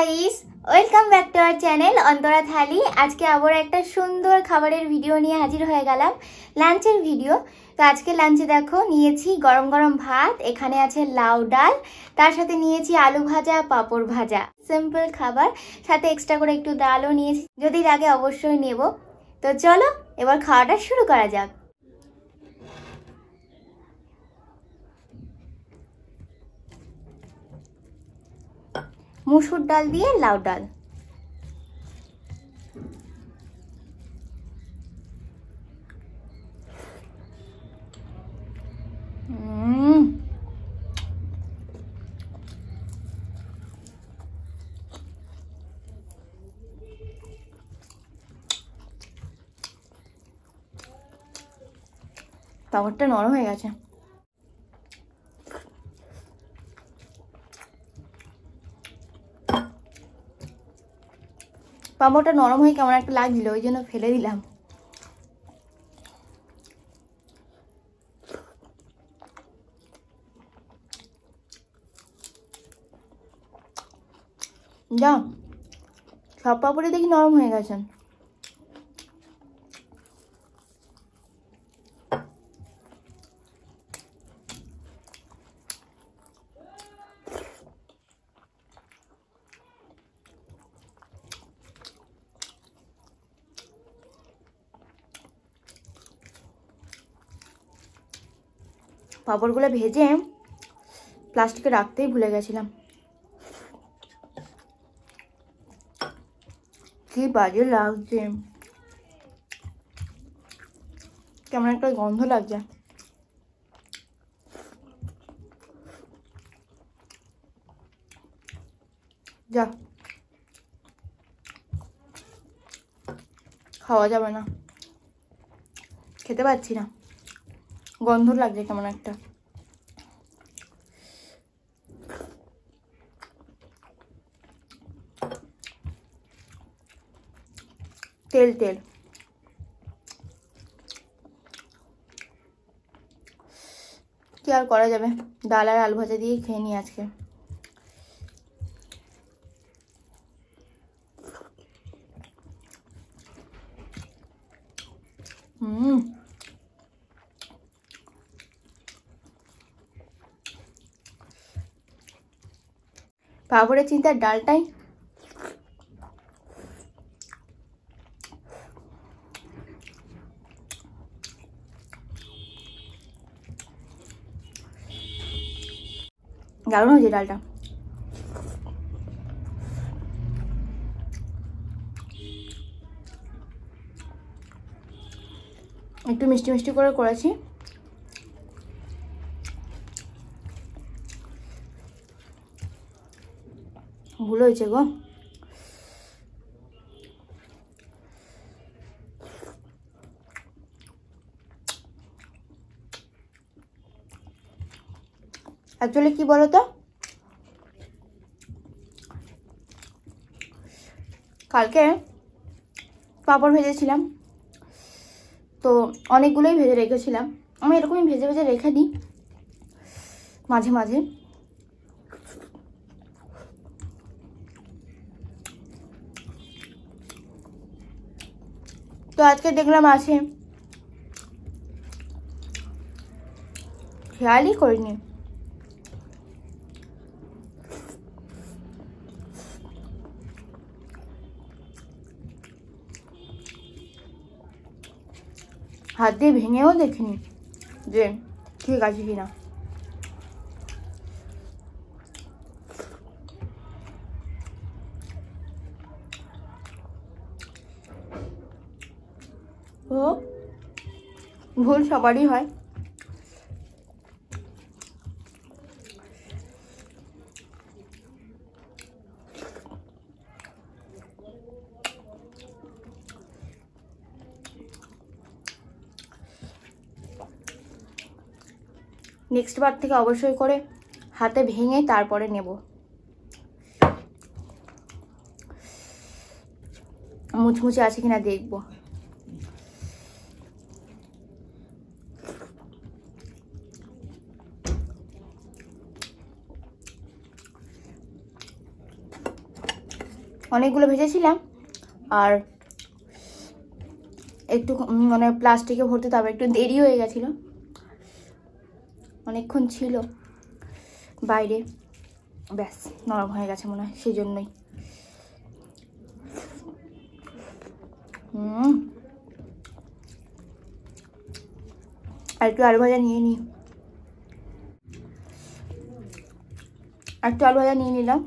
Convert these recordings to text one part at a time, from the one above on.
Guys, welcome back to our channel Antara Thali. আজকে আবার একটা সুন্দর খাবারের ভিডিও নিয়ে হাজির হয়ে গেলাম, লাঞ্চের ভিডিও। তো আজকে লাঞ্চে দেখো নিয়েছি গরম গরম ভাত, এখানে আছে লাউ ডাল, তার সাথে নিয়েছি আলু ভাজা, পাঁপড় ভাজা, সিম্পল খাবার। সাথে এক্সট্রা করে একটু ডালও নিয়েছি, যদি লাগে অবশ্যই নেব। তো চলো এবার খাওয়াটা শুরু করা যাক। মুসুর ডাল দিয়ে লাউ ডাল। পাঁপড়টা নরম হয়ে গেছে। পাঁপড়টা নরম হয়ে কেমন একটা লাগছিল, ওই জন্য ফেলে দিলাম। যা, সব পাঁপড়ে দেখি নরম হয়ে গেছে। পাঁপড়গুলো ভেজে প্লাস্টিকে রাখতেই ভুলে গেছিলাম। কি বাজে লাগছে, কেমন একটা গন্ধ লাগছে। যা, খাওয়া যাবে না, খেতে পাচ্ছি না, গন্ধ লাগছে কেমন একটা। তেল তেল। কি আর করা যাবে, ডাল আর আলু ভাজা দিয়ে খেয়ে নিই আজকে। পাঁপড়ের চিন্তার ডালটাই দারুণ হয়েছে ডালটা। একটু মিষ্টি মিষ্টি করে করেছি। ভুল হয়েছে গো। অ্যাকচুয়ালি কি বলো তো, কালকে পাঁপড় ভেজেছিলাম, তো অনেকগুলোই ভেজে রেখেছিলাম। আমি এরকমই ভেজে ভেজে রেখে দিই মাঝে মাঝে। তো আজকে দেখলাম আছে, খেয়ালই করিনি। হাত দিয়ে ভেঙেও দেখিনি যে ঠিক আছে কিনা। ও, ভুল সবারই হয়। নেক্সট বার থেকে অবশ্যই করে হাতে ভেঙে তারপরে নেব। মুচমুচে আছে কিনা দেখবো। অনেকগুলো ভেজেছিলাম আর একটু মানে প্লাস্টিকে ভর্তি, তারপর একটু দেরি হয়ে গেছিলো, অনেকক্ষণ ছিল বাইরে, ব্যাস নরম হয়ে গেছে মনে হয়, সেই জন্যই। আর একটু আলু ভাজা নিয়ে নিই, একটু আলু ভাজা নিয়ে নিলাম।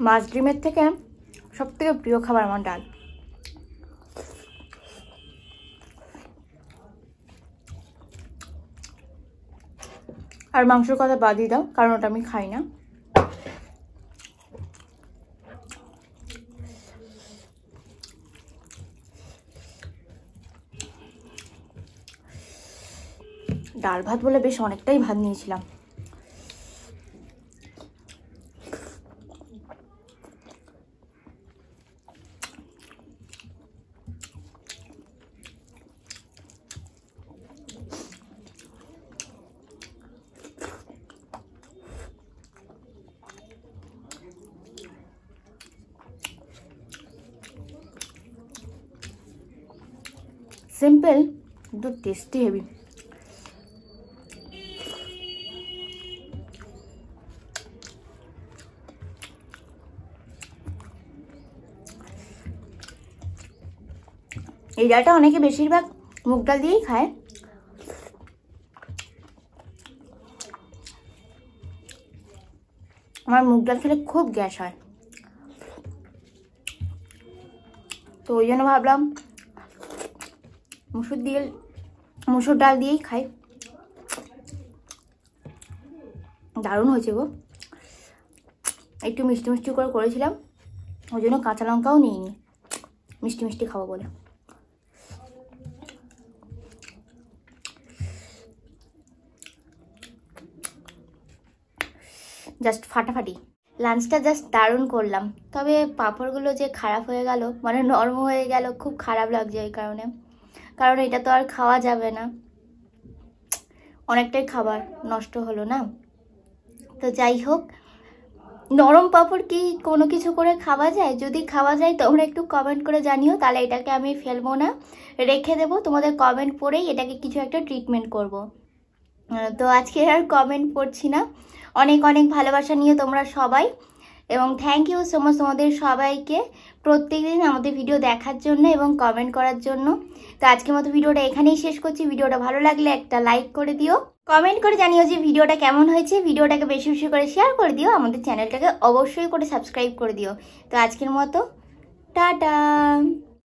মাছ ডিমের থেকে সবথেকে প্রিয় খাবার আমার ডাল। আর মাংসের কথা বাদই দাও, কারণ ওটা আমি খাই না। ডাল ভাত বলে বেশ অনেকটাই ভাত নিয়েছিলাম। সিম্পল কিন্তু টেস্টি হেভি। এই ডালটা অনেকে বেশিরভাগ মুগ ডাল দিয়েই খায়। আমার মুগ ডাল খেলে খুব গ্যাস হয়, তো ওই জন্য ভাবলাম মুসুর ডাল দিয়েই খাই। দারুণ হয়েছে গো, একটু মিষ্টি মিষ্টি করে করেছিলাম, ওই জন্য কাঁচা লঙ্কাও নিইনি, মিষ্টি মিষ্টি খাবো বলে। জাস্ট ফাটাফাটি লাঞ্চটা জাস্ট দারুণ করলাম। তবে পাঁপড়গুলো যে খারাপ হয়ে গেল, মানে নরম হয়ে গেল, খুব খারাপ লাগছে এই কারণে, কারণ এটা তো আর খাওয়া যাবে না, অনেকটাই খাবার নষ্ট হলো না। তো যাই হোক, নরম পাঁপড় কি কোনো কিছু করে খাওয়া যায়? যদি খাওয়া যায় তোমরা একটু কমেন্ট করে জানিও, তাহলে এটাকে আমি ফেলবো না, রেখে দেবো, তোমাদের কমেন্ট পড়েই এটাকে কিছু একটা ট্রিটমেন্ট করব। তো আজকে আর কমেন্ট পড়ছি না, অনেক অনেক ভালোবাসা নিয়ে তোমরা সবাই, এবং থ্যাংক ইউ সো মাচ তোমাদের সবাইকে প্রত্যেকদিন আমাদের ভিডিও দেখার জন্য এবং কমেন্ট করার জন্য। তো আজকের মতো ভিডিওটা এখানেই শেষ করছি। ভিডিওটা ভালো লাগলে একটা লাইক করে দিও, কমেন্ট করে জানিও যে ভিডিওটা কেমন হয়েছে, ভিডিওটাকে বেশি বেশি করে শেয়ার করে দিও, আমাদের চ্যানেলটাকে অবশ্যই করে সাবস্ক্রাইব করে দিও। তো আজকের মতো টাটা।